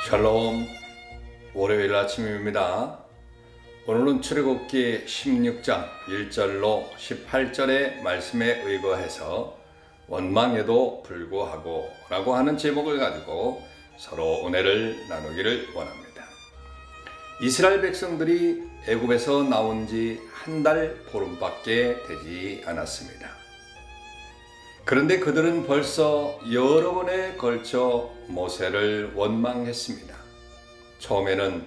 샬롬, 월요일 아침입니다. 오늘은 출애굽기 16장 1절로 18절의 말씀에 의거해서 원망에도 불구하고 라고 하는 제목을 가지고 서로 은혜를 나누기를 원합니다. 이스라엘 백성들이 애굽에서 나온 지 한 달 보름밖에 되지 않았습니다. 그런데 그들은 벌써 여러 번에 걸쳐 모세를 원망했습니다. 처음에는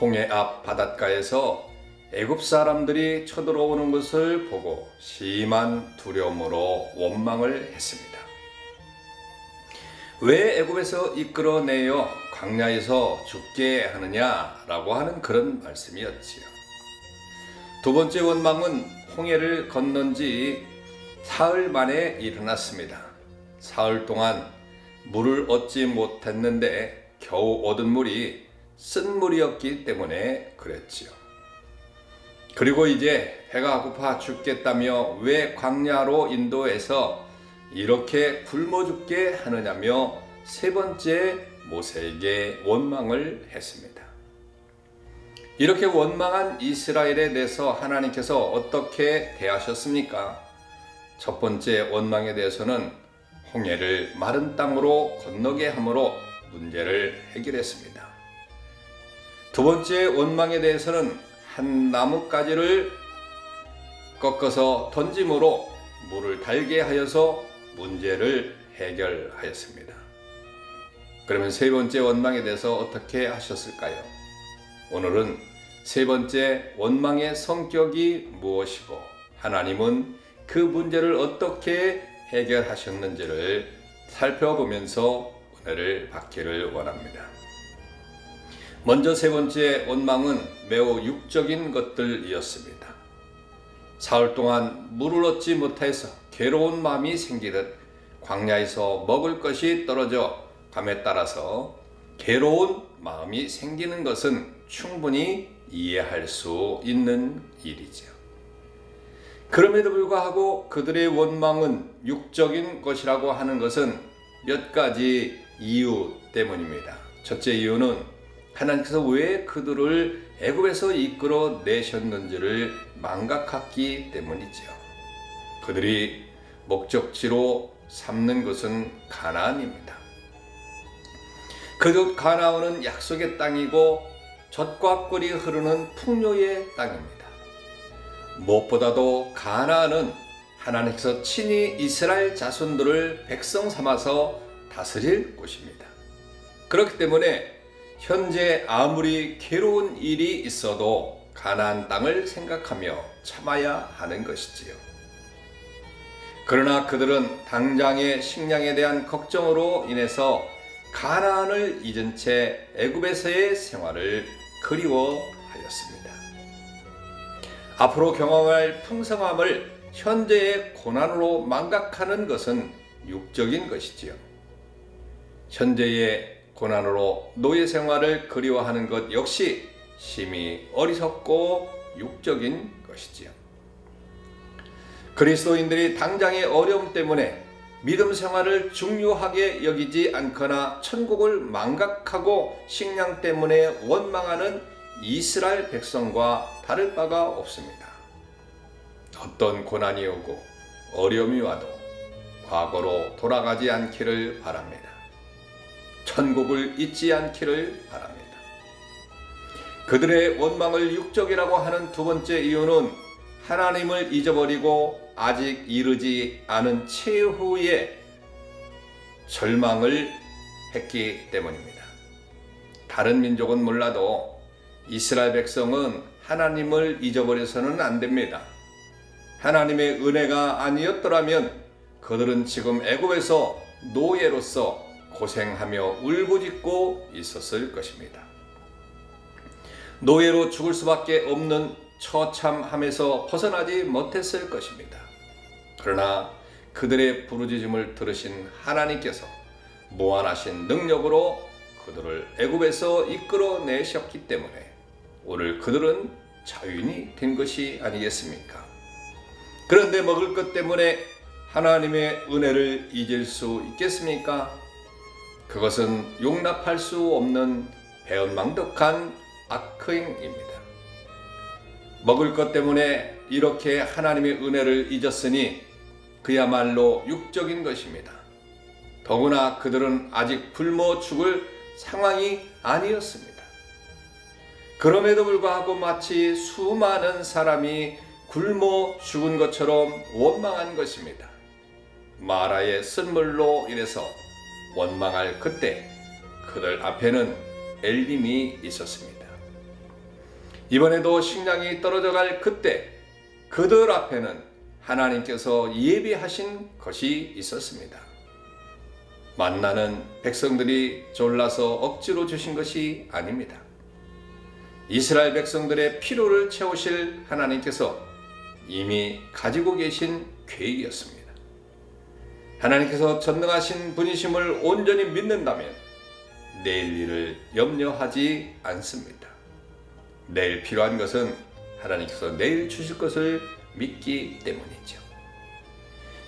홍해 앞 바닷가에서 애굽 사람들이 쳐들어오는 것을 보고 심한 두려움으로 원망을 했습니다. 왜 애굽에서 이끌어내어 광야에서 죽게 하느냐라고 하는 그런 말씀이었지요. 두 번째 원망은 홍해를 건넌 지 사흘 만에 일어났습니다. 사흘 동안 물을 얻지 못했는데 겨우 얻은 물이 쓴 물이었기 때문에 그랬지요. 그리고 이제 배가 고파 죽겠다며 왜 광야로 인도해서 이렇게 굶어 죽게 하느냐며 세 번째 모세에게 원망을 했습니다. 이렇게 원망한 이스라엘에 대해서 하나님께서 어떻게 대하셨습니까? 첫 번째 원망에 대해서는 홍해를 마른 땅으로 건너게 함으로 문제를 해결했습니다. 두 번째 원망에 대해서는 한 나뭇가지를 꺾어서 던짐으로 물을 달게 하여서 문제를 해결하였습니다. 그러면 세 번째 원망에 대해서 어떻게 하셨을까요? 오늘은 세 번째 원망의 성격이 무엇이고 하나님은 그 문제를 어떻게 해결하셨는지를 살펴보면서 은혜를 받기를 원합니다. 먼저 세 번째 원망은 매우 육적인 것들이었습니다. 사흘 동안 물을 얻지 못해서 괴로운 마음이 생기듯 광야에서 먹을 것이 떨어져 감에 따라서 괴로운 마음이 생기는 것은 충분히 이해할 수 있는 일이죠. 그럼에도 불구하고 그들의 원망은 육적인 것이라고 하는 것은 몇 가지 이유 때문입니다. 첫째 이유는 하나님께서 왜 그들을 애굽에서 이끌어 내셨는지를 망각했기 때문이죠. 그들이 목적지로 삼는 것은 가나안입니다. 그곳 가나안은 약속의 땅이고 젖과 꿀이 흐르는 풍요의 땅입니다. 무엇보다도 가나안은 하나님께서 친히 이스라엘 자손들을 백성 삼아서 다스릴 곳입니다. 그렇기 때문에 현재 아무리 괴로운 일이 있어도 가나안 땅을 생각하며 참아야 하는 것이지요. 그러나 그들은 당장의 식량에 대한 걱정으로 인해서 가나안을 잊은 채 애굽에서의 생활을 그리워하였습니다. 앞으로 경험할 풍성함을 현재의 고난으로 망각하는 것은 육적인 것이지요. 현재의 고난으로 노예 생활을 그리워하는 것 역시 심히 어리석고 육적인 것이지요. 그리스도인들이 당장의 어려움 때문에 믿음 생활을 중요하게 여기지 않거나 천국을 망각하고 식량 때문에 원망하는 이스라엘 백성과 다를 바가 없습니다. 어떤 고난이 오고 어려움이 와도 과거로 돌아가지 않기를 바랍니다. 천국을 잊지 않기를 바랍니다. 그들의 원망을 육적이라고 하는 두 번째 이유는 하나님을 잊어버리고 아직 이르지 않은 최후의 절망을 했기 때문입니다. 다른 민족은 몰라도 이스라엘 백성은 하나님을 잊어버려서는 안 됩니다. 하나님의 은혜가 아니었더라면 그들은 지금 애굽에서 노예로서 고생하며 울부짖고 있었을 것입니다. 노예로 죽을 수밖에 없는 처참함에서 벗어나지 못했을 것입니다. 그러나 그들의 부르짖음을 들으신 하나님께서 무한하신 능력으로 그들을 애굽에서 이끌어내셨기 때문에 오늘 그들은 자유인이 된 것이 아니겠습니까? 그런데 먹을 것 때문에 하나님의 은혜를 잊을 수 있겠습니까? 그것은 용납할 수 없는 배은망덕한 악행입니다. 먹을 것 때문에 이렇게 하나님의 은혜를 잊었으니 그야말로 육적인 것입니다. 더구나 그들은 아직 굶어 죽을 상황이 아니었습니다. 그럼에도 불구하고 마치 수많은 사람이 굶어 죽은 것처럼 원망한 것입니다. 마라의 쓴물로 인해서 원망할 그때 그들 앞에는 엘림이 있었습니다. 이번에도 식량이 떨어져 갈 그때 그들 앞에는 하나님께서 예비하신 것이 있었습니다. 만나는 백성들이 졸라서 억지로 주신 것이 아닙니다. 이스라엘 백성들의 필요를 채우실 하나님께서 이미 가지고 계신 계획이었습니다. 하나님께서 전능하신 분이심을 온전히 믿는다면 내일 일을 염려하지 않습니다. 내일 필요한 것은 하나님께서 내일 주실 것을 믿기 때문이죠.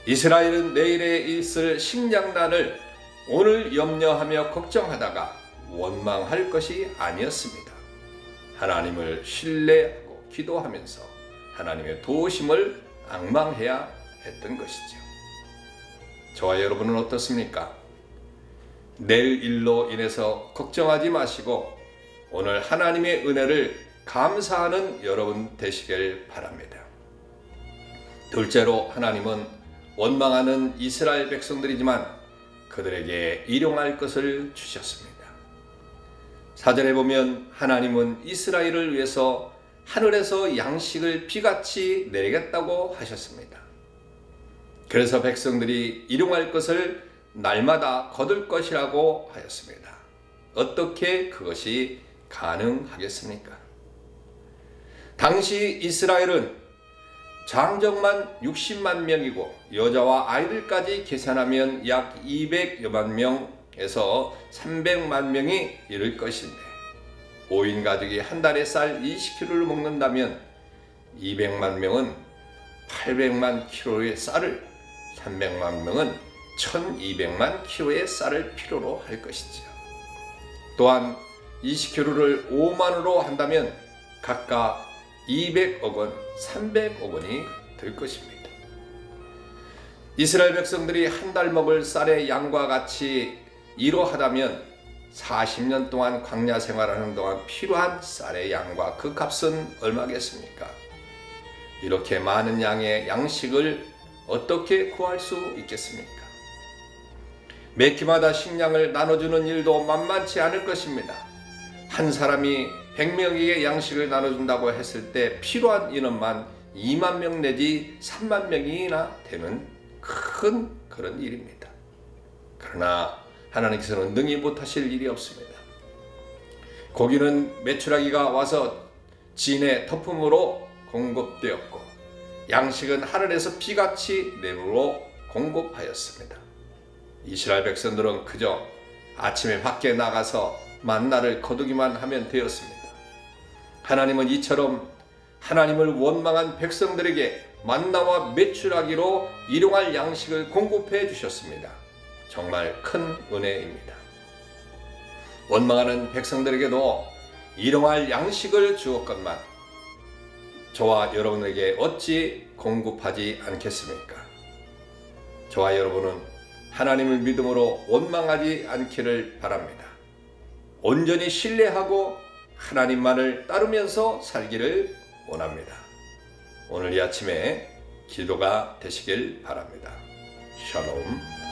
이스라엘은 내일에 있을 식량난을 오늘 염려하며 걱정하다가 원망할 것이 아니었습니다. 하나님을 신뢰하고 기도하면서 하나님의 도우심을 앙망해야 했던 것이죠. 저와 여러분은 어떻습니까? 내일 일로 인해서 걱정하지 마시고 오늘 하나님의 은혜를 감사하는 여러분 되시길 바랍니다. 둘째로 하나님은 원망하는 이스라엘 백성들이지만 그들에게 일용할 것을 주셨습니다. 4절에 보면 하나님은 이스라엘을 위해서 하늘에서 양식을 비같이 내리겠다고 하셨습니다. 그래서 백성들이 일용할 것을 날마다 거둘 것이라고 하였습니다. 어떻게 그것이 가능하겠습니까? 당시 이스라엘은 장정만 60만 명이고 여자와 아이들까지 계산하면 약 200여만 명에서 300만 명이 이를 것인데 5인 가족이 한 달에 쌀 20kg를 먹는다면 200만 명은 800만 kg의 쌀을 300만 명은 1200만 kg의 쌀을 필요로 할 것이죠. 또한 20kg를 5만으로 한다면 각각 200억 원, 300억 원이 될 것입니다. 이스라엘 백성들이 한 달 먹을 쌀의 양과 같이 이러하다면 40년 동안 광야 생활하는 동안 필요한 쌀의 양과 그 값은 얼마겠습니까? 이렇게 많은 양의 양식을 어떻게 구할 수 있겠습니까? 매 끼마다 식량을 나눠주는 일도 만만치 않을 것입니다. 한 사람이 100명에게 양식을 나눠준다고 했을 때 필요한 인원만 2만 명 내지 3만 명이나 되는 큰 그런 일입니다. 그러나 하나님께서는 능히 못하실 일이 없습니다. 고기는 메추라기가 와서 진의 터품으로 공급되었고 양식은 하늘에서 비같이 내부로 공급하였습니다. 이스라엘 백성들은 그저 아침에 밖에 나가서 만나를 거두기만 하면 되었습니다. 하나님은 이처럼 하나님을 원망한 백성들에게 만나와 메추라기로 일용할 양식을 공급해 주셨습니다. 정말 큰 은혜입니다. 원망하는 백성들에게도 일용할 양식을 주었건만 저와 여러분에게 어찌 공급하지 않겠습니까? 저와 여러분은 하나님을 믿음으로 원망하지 않기를 바랍니다. 온전히 신뢰하고 하나님만을 따르면서 살기를 원합니다. 오늘 이 아침에 기도가 되시길 바랍니다. 샬롬.